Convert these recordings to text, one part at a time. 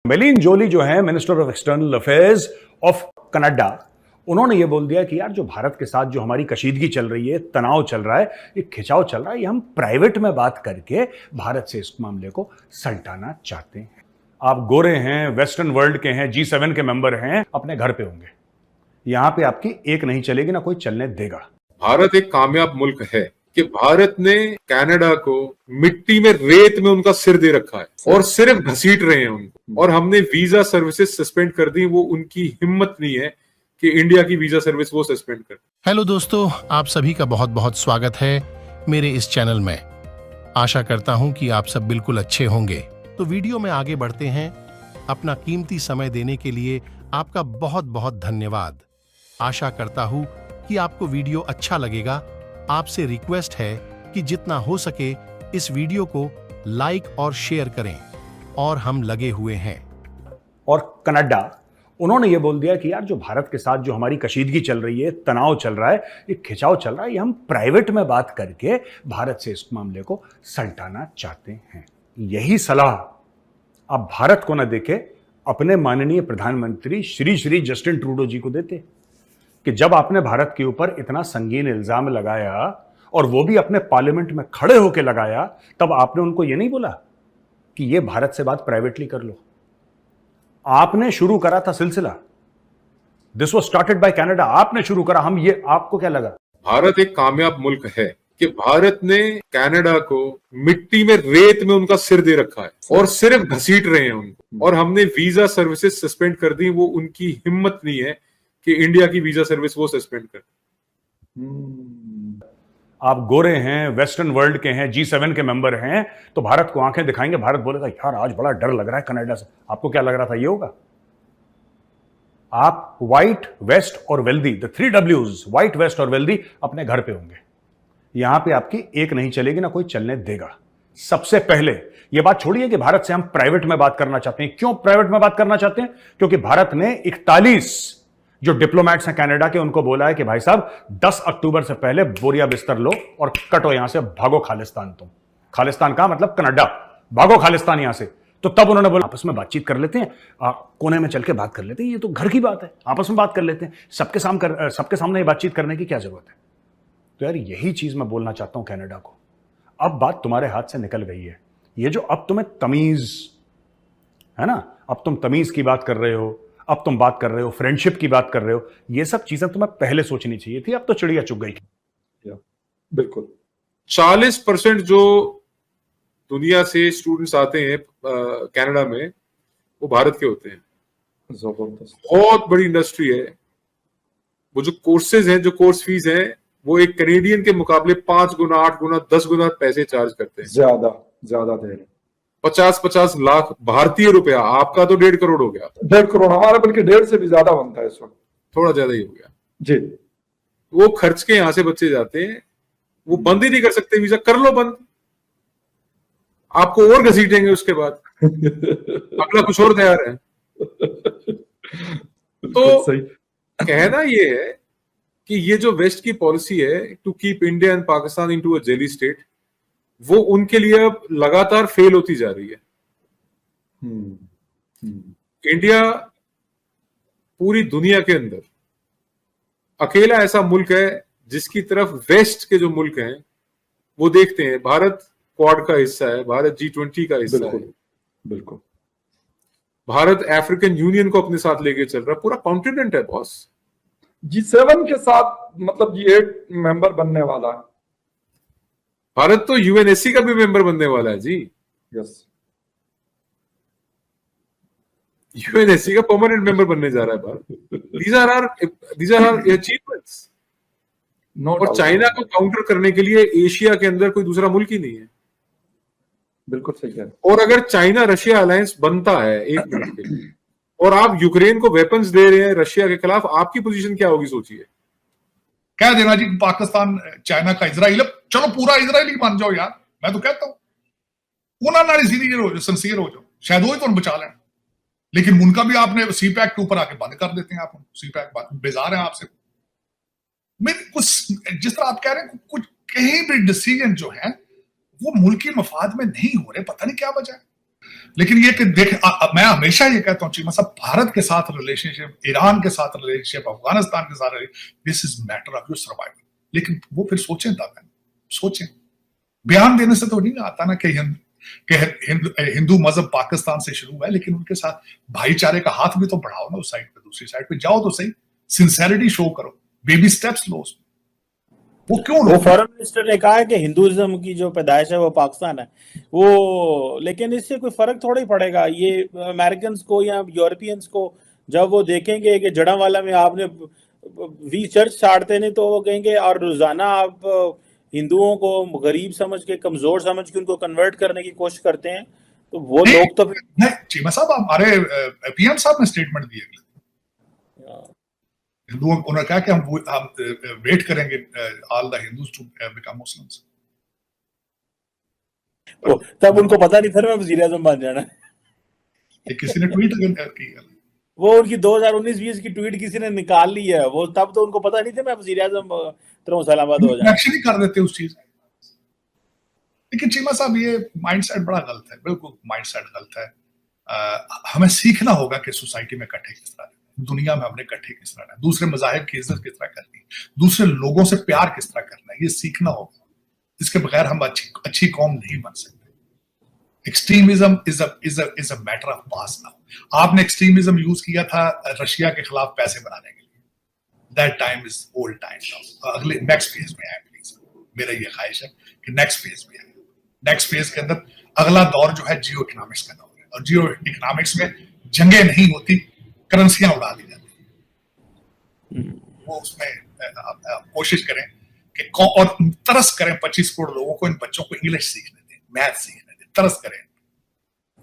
मेलिन जोली जो है minister of external affairs of Canada, उन्होंने ये बोल दिया कि यार जो भारत के साथ जो हमारी कशीदगी चल रही है, तनाव चल रहा है, ये खिंचाव चल रहा है, ये हम प्राइवेट में बात करके भारत से इस मामले को सल्टाना चाहते हैं। आप गोरे हैं, वेस्टर्न वर्ल्ड के हैं, G7 के मेंबर हैं, अपने घर पे होंगे। यहां पे आपकी एक नहीं चलेगी, ना कोई चलने देगा। भारत एक कामयाब मुल्क है कि भारत ने कनाडा को मिट्टी में, रेत में उनका सिर दे रखा है और सिर्फ घसीट रहे हैं उनको, और हमने वीजा सर्विसेज सस्पेंड कर दी। वो उनकी हिम्मत नहीं है कि इंडिया की वीजा सर्विस वो सस्पेंड कर। हेलो दोस्तों, आप सभी का बहुत बहुत स्वागत है मेरे इस चैनल में। आशा करता हूं कि आप सब बिल्कुल अच्छे होंगे। तो वीडियो में आगे बढ़ते हैं। अपना कीमती समय देने के लिए आपका बहुत बहुत धन्यवाद। आशा करता हूं कि आपको वीडियो अच्छा लगेगा। आपसे रिक्वेस्ट है कि जितना हो सके इस वीडियो को लाइक और शेयर करें, और हम लगे हुए हैं। और कनाडा, उन्होंने ये बोल दिया कि यार जो भारत के साथ जो हमारी कशीदगी चल रही है, तनाव चल रहा है, ये खिंचाव चल रहा है, ये हम प्राइवेट में बात करके भारत से इस मामले को सल्टाना चाहते हैं। यही सलाह आप भारत को न देके अपने माननीय प्रधानमंत्री श्री जस्टिन ट्रूडो जी को देते कि जब आपने भारत के ऊपर इतना संगीन इल्जाम लगाया, और वो भी अपने पार्लियामेंट में खड़े होकर लगाया, तब आपने उनको ये नहीं बोला कि ये भारत से बात प्राइवेटली कर लो। आपने शुरू करा था सिलसिला। This was started by Canada. आपने शुरू करा। हम ये, आपको क्या लगा? भारत एक कामयाब मुल्क है कि भारत ने कनाडा को मिट्टी में, रेत में उनका सिर दे रखा है और सिर्फ घसीट रहे हैं उनको, और हमने वीजा सर्विसेज सस्पेंड कर दी। वो उनकी हिम्मत नहीं है कि इंडिया की वीजा सर्विस वो सस्पेंड कर। आप गोरे हैं, वेस्टर्न वर्ल्ड के हैं, G7 के मेंबर हैं, तो भारत को आंखें दिखाएंगे। भारत बोलेगा यार आज बड़ा डर लग रहा है कनाडा से। आपको क्या लग रहा था ये होगा? आप व्हाइट, वेस्ट और wealthy, the 3 Ws, white, west और वेल्दी, अपने घर पे होंगे। यहां पे आपकी एक नहीं चलेगी, ना कोई चलने देगा। सबसे पहले यह बात छोड़िए कि भारत से हम प्राइवेट में बात करना चाहते हैं। क्यों प्राइवेट में बात करना चाहते हैं? क्योंकि भारत ने 41 जो डिप्लोमैट्स हैं कनाडा के, उनको बोला है कि भाई साहब 10 अक्टूबर से पहले बोरिया बिस्तर लो और कटो यहां से, भागो खालिस्तान। तुम खालिस्तान का मतलब कनाडा, भागो खालिस्तान यहां से। तो तब उन्होंने बोला आपस में बातचीत कर लेते हैं, कोने में चल के बात कर लेते हैं, ये तो घर की बात है, आपस में बात कर लेते हैं। सबके सामने ये बातचीत करने की क्या जरूरत है? तो यार यही चीज मैं बोलना चाहता हूं कनाडा को। अब बात तुम्हारे हाथ से निकल गई है। ये जो अब तुम्हें तमीज है ना, अब तुम तमीज की बात कर रहे हो, अब तुम बात कर रहे हो फ्रेंडशिप की बात कर रहे हो, ये सब चीजें तुम्हें पहले सोचनी चाहिए थी। अब तो चिड़िया चुग गई। बिल्कुल 40% जो दुनिया से स्टूडेंट्स आते हैं कनाडा में, वो भारत के होते हैं। बहुत बड़ी इंडस्ट्री है। वो जो कोर्सेज हैं, जो कोर्स फीस है, वो एक कैनेडियन के मुकाबले 5 गुना, 8 गुना, 10 गुना पैसे चार्ज करते हैं। ज्यादा दे रहे। 50-50 लाख भारतीय रुपया। आपका तो 1.5 करोड़ हो गया। 1.5 करोड़, हमारा बल्कि 1.5 से भी ज्यादा बनता है इस वक्त। थोड़ा ज्यादा ही हो गया जी। वो खर्च के यहां से बच्चे जाते हैं। वो बंद ही नहीं कर सकते वीजा। कर लो बंद, आपको और घसीटेंगे उसके बाद। अगला कुछ और तैयार है। तो सही कहना ये है कि ये जो वेस्ट की पॉलिसी है to keep India and Pakistan into a jelly state, वो उनके लिए अब लगातार फेल होती जा रही है। इंडिया पूरी दुनिया के अंदर अकेला ऐसा मुल्क है जिसकी तरफ वेस्ट के जो मुल्क हैं वो देखते हैं। भारत क्वाड का हिस्सा है, भारत G20 का हिस्सा है। बिल्कुल। भारत अफ्रीकन यूनियन को अपने साथ लेके चल रहा है। पूरा कॉन्टिनेंट है बॉस। G7 के साथ मतलब G8 मेंबर बनने वाला है। भारत तो UNSC का भी मेंबर बनने वाला है जी। यस, UNSC का परमानेंट मेंबर बनने जा रहा है Bharat. These are our achievements। और चाइना को काउंटर करने के लिए एशिया के अंदर कोई दूसरा मुल्क ही नहीं है। बिल्कुल सही है। और अगर चाइना रशिया अलायंस बनता है एक मिनट के लिए, और आप यूक्रेन को वेपन्स दे रहे हैं रशिया के खिलाफ, आपकी पोजीशन क्या होगी सोचिए। कह देना जी पाकिस्तान चाइना का इजराइल, चलो पूरा इजराइल ही मान जाओ यार। मैं तो कहता हूं उन्होंने सीनियर हो जाओ, सिंसियर हो जाओ, शायद वो ही तो बचा लें। लेकिन उनका भी आपने सीपैक के ऊपर आके बंद कर देते हैं। आप सीपैक बेजार है आपसे। कुछ जिस तरह आप कह रहे हैं, कुछ कहीं भी डिसीजन जो है वो मुल्क के मफाद में नहीं हो रहे। पता नहीं क्या वजह है। लेकिन ये कि देख मैं हमेशा ये कहता हूँ चीमा साहब, भारत के साथ रिलेशनशिप, ईरान के साथ रिलेशनशिप, अफगानिस्तान के साथ, this is matter of your survival. लेकिन वो फिर सोचें दादा, सोचें, बयान देने से तो नहीं आता ना कि हिंदू मजहब पाकिस्तान से शुरू है, लेकिन उनके साथ भाईचारे का हाथ भी तो बढ़ाओ ना। उस साइड पे, दूसरी साइड पे जाओ तो सही, सिंसेरिटी शो करो, बेबी स्टेप्स लो उसमें। वो क्यों वो फॉरेन मिनिस्टर ने कहा है कि हिंदुइज्म की जो पैदाइश है वो पाकिस्तान है, वो, लेकिन इससे कोई फर्क थोड़ा ही पड़ेगा। ये अमेरिकन को या यूरोपियंस को जब वो देखेंगे कि जड़ावाला में आपने 20 चर्च साड़ते नहीं, तो वो कहेंगे, और रोजाना आप हिंदुओं को गरीब समझ के, कमजोर समझ के उनको कन्वर्ट करने की कोशिश करते हैं, तो वो लोग तो नहीं चीमा साहब, हमारे पीएम साहब ने स्टेटमेंट दी है, हिंदुओं, उन्होंने कहा कि हम वेट करेंगे all the Hindus to become Muslims. तब उनको पता नहीं था मैं वजीर आजम बन जाना। किसी ने ट्वीट की, वो उनकी 2019-20 की ट्वीट किसी ने निकाल ली है, वो तब तो उनको पता नहीं था मैं वजीर आजम सलामत हो जाए, एक्चुअली कर देते उस चीज। लेकिन चीमा साहब, ये माइंडसेट बड़ा गलत है, बिल्कुल माइंडसेट गलत है। हमें सीखना होगा कि सोसाइटी में इकट्ठे किस तरह, दुनिया में हमने इकट्ठे किस तरह, दूसरे मजाहिब की इज्जत किस तरह करनी, दूसरे लोगों से प्यार किस तरह करना है, ये सीखना होगा। इसके बगैर हम अच्छी कौम नहीं बन सकते। Extremism is a matter of past now. आपने एक्सट्रीमिज्म यूज किया था रशिया के खिलाफ पैसे बनाने के लिए, that time is old time now. अगले नेक्स्ट फेज में आए प्लीज, मेरा ये ख्वाहिश है कि नेक्स्ट फेज में आए। नेक्स्ट फेज के अंदर अगला दौर जो है जियो इकोनॉमिक्स का दौर है, और जियो इकोनॉमिक्स में जंगें नहीं होती, करेंसियां उड़ा दी जाती। वो उसमें कोशिश करें कि और तरस करें 25 करोड़ लोगों को, इन बच्चों को इंग्लिश सीखने दें, मैथ सीखने दें, तरस करें।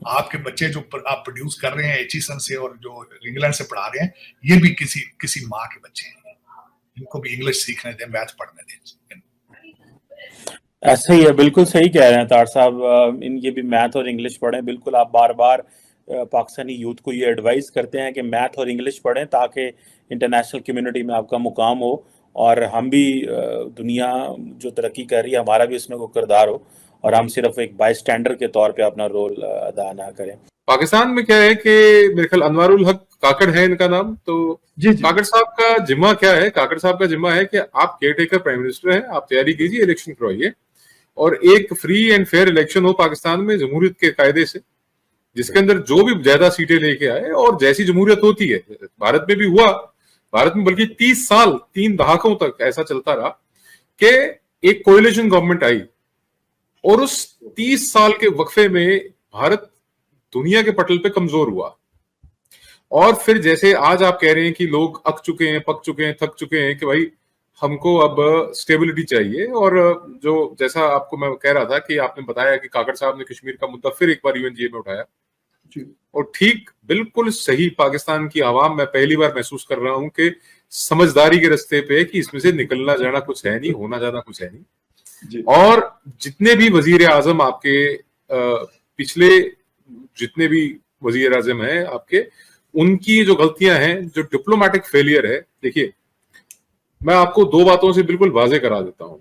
आपके बच्चे जो आप प्रोड्यूस कर रहे हैं एचिसन से और जो इंग्लैंड से पढ़ा रहे हैं, ये भी किसी माँ के बच्चे हैं, इनको भी इंग्लिश सीखने दें, मैथ पढ़ने दें। ऐसा ही है, बिल्कुल सही कह रहे हैं तार साहब, ये भी मैथ और इंग्लिश पढ़ें। बिल्कुल, आप बार बार पाकिस्तानी यूथ को ये एडवाइस करते हैं कि मैथ और इंग्लिश पढ़ें ताकि इंटरनेशनल कम्युनिटी में आपका मुकाम हो, और हम भी दुनिया जो तरक्की कर रही है हमारा भी इसमें कोई किरदार हो, और हम सिर्फ एक बाय स्टैंडर के तौर पे अपना रोल अदा ना करें। पाकिस्तान में क्या है कि मेरे ख्याल अनवारुल हक काकड़ है इनका नाम, तो काकड़ साहब का जिम्मा क्या है? काकड़ साहब का जिम्मा है कि आप केयरटेकर प्राइम मिनिस्टर हैं, आप तैयारी कीजिए, इलेक्शन करवाइए, और एक फ्री एंड फेयर इलेक्शन हो पाकिस्तान में जमहूरियत के कायदे से, जिसके अंदर जो भी ज्यादा सीटें लेके आए, और जैसी जमहूरियत होती है भारत में भी हुआ, भारत में बल्कि 30 साल 3 दहाकों तक ऐसा चलता रहा कि एक कोएलिशन गवर्नमेंट आई, और उस 30 साल के वक्फे में भारत दुनिया के पटल पे कमजोर हुआ। और फिर जैसे आज आप कह रहे हैं कि लोग अक चुके हैं, पक चुके हैं, थक चुके हैं कि भाई हमको अब स्टेबिलिटी चाहिए, और जो जैसा आपको मैं कह रहा था कि आपने बताया कि काकड़ साहब ने कश्मीर का मुद्दा फिर एक बार यूएनजीए में उठाया, और ठीक बिल्कुल सही, पाकिस्तान की आवाम, मैं पहली बार महसूस कर रहा हूं कि समझदारी के रास्ते पे, कि इसमें से निकलना जाना कुछ है नहीं, होना जाना कुछ है नहीं। और जितने भी वजीर आजम आपके पिछले जितने भी वजीर आजम हैं आपके, उनकी जो गलतियां हैं, जो डिप्लोमेटिक फेलियर है, देखिए मैं आपको 2 बातों से बिल्कुल वाजे करा देता हूं।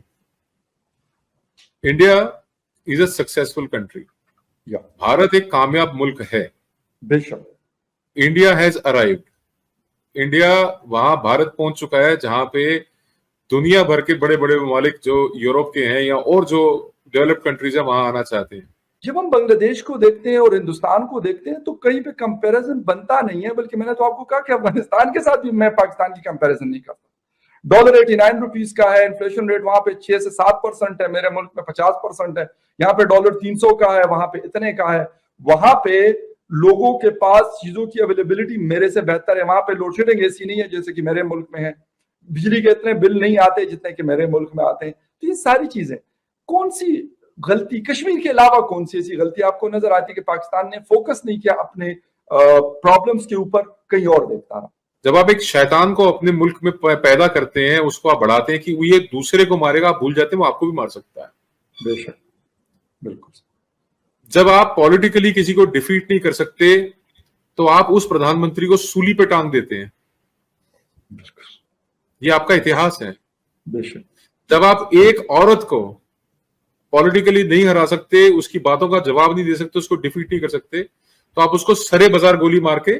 India is a successful country, Bharat एक कामयाब मुल्क है, बेशक। इंडिया हैज अराइव्ड, इंडिया वहां भारत पहुंच चुका है जहां पे दुनिया भर के बड़े बड़े ममालिक जो यूरोप के हैं या और जो डेवलप्ड कंट्रीज है वहां आना चाहते हैं। जब हम बांग्लादेश को देखते हैं और हिंदुस्तान को देखते हैं तो कहीं पे कंपैरिजन बनता नहीं है, बल्कि मैंने तो आपको कहा कि अफगानिस्तान के साथ भी मैं पाकिस्तान की कंपैरिजन नहीं करता। डॉलर 89 रुपीज का है, इन्फ्लेशन रेट वहां पे 6 से 7% है, मेरे मुल्क में 50% है। यहाँ पे डॉलर 300 का है, वहां पे इतने का है। वहां पे लोगों के पास चीजों की अवेलेबिलिटी मेरे से बेहतर है। वहां पे लोड शेडिंग ऐसी नहीं है जैसे कि मेरे मुल्क में है, बिजली के इतने बिल नहीं आते जितने कि मेरे मुल्क में आते हैं। तो ये सारी चीजें, कौन सी गलती कश्मीर के अलावा कौन सी ऐसी गलती आपको नजर आती है कि पाकिस्तान ने फोकस नहीं किया अपने प्रॉब्लम्स के ऊपर, कहीं और देखता रहा? जब आप एक शैतान को अपने मुल्क में पैदा करते हैं, उसको आप बढ़ाते हैं कि वो ये दूसरे को मारेगा, आप भूल जाते हैं वो आपको भी मार सकता है। बेशक, बिल्कुल। जब आप पॉलिटिकली किसी को डिफीट नहीं कर सकते तो आप उस प्रधानमंत्री को सूली पे टांग देते हैं, ये आपका इतिहास है। बेशक। जब आप एक औरत को पॉलिटिकली नहीं हरा सकते, उसकी बातों का जवाब नहीं दे सकते, उसको डिफीट नहीं कर सकते, तो आप उसको सरे बाजार गोली मार के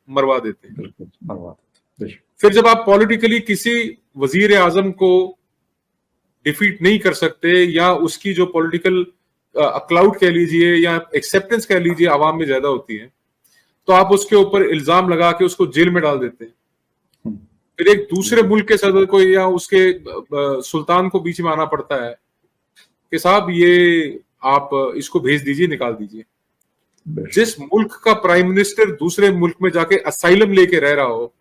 मरवा देते हैं। बिल्कुल मरवा देते। फिर जब आप पॉलिटिकली किसी वजीर आजम को डिफीट नहीं कर सकते या उसकी जो पॉलिटिकल क्लाउड कह लीजिए या एक्सेप्टेंस कह लीजिए आवाम में ज्यादा होती है, तो आप उसके ऊपर इल्जाम लगा के उसको जेल में डाल देते हैं। फिर एक दूसरे मुल्क के सदर को या उसके सुल्तान को बीच में आना पड़ता है कि साहब ये आप इसको भेज दीजिए, निकाल दीजिए। जिस मुल्क का प्राइम मिनिस्टर दूसरे मुल्क में जाके असाइलम लेके रह रहा हो,